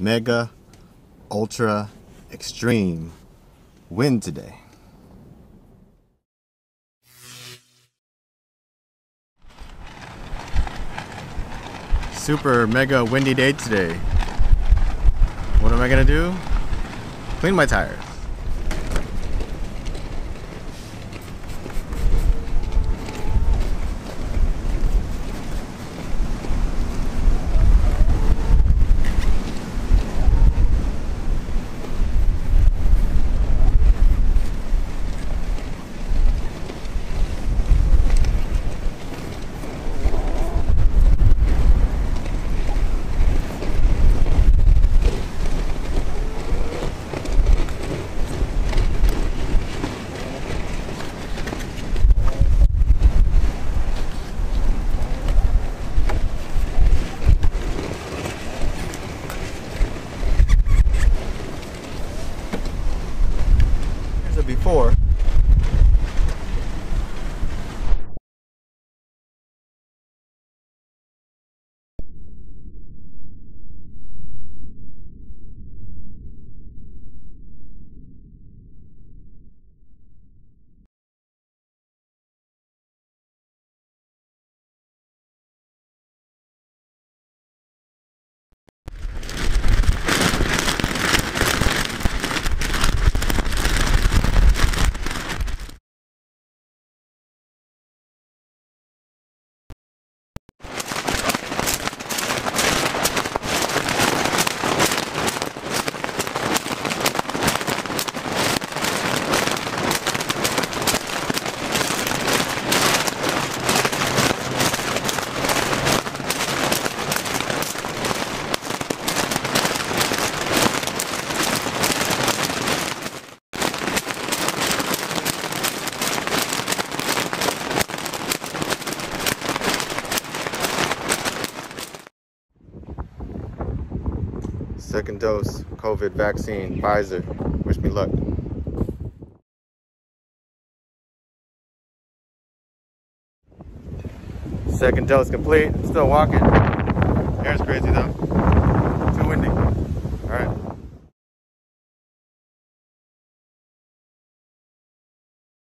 mega, ultra, extreme wind today. Super mega windy day today. What am I gonna do? Clean my tires. Before. Second dose COVID vaccine, Pfizer. Wish me luck. Second dose complete. Still walking. Hair's crazy though.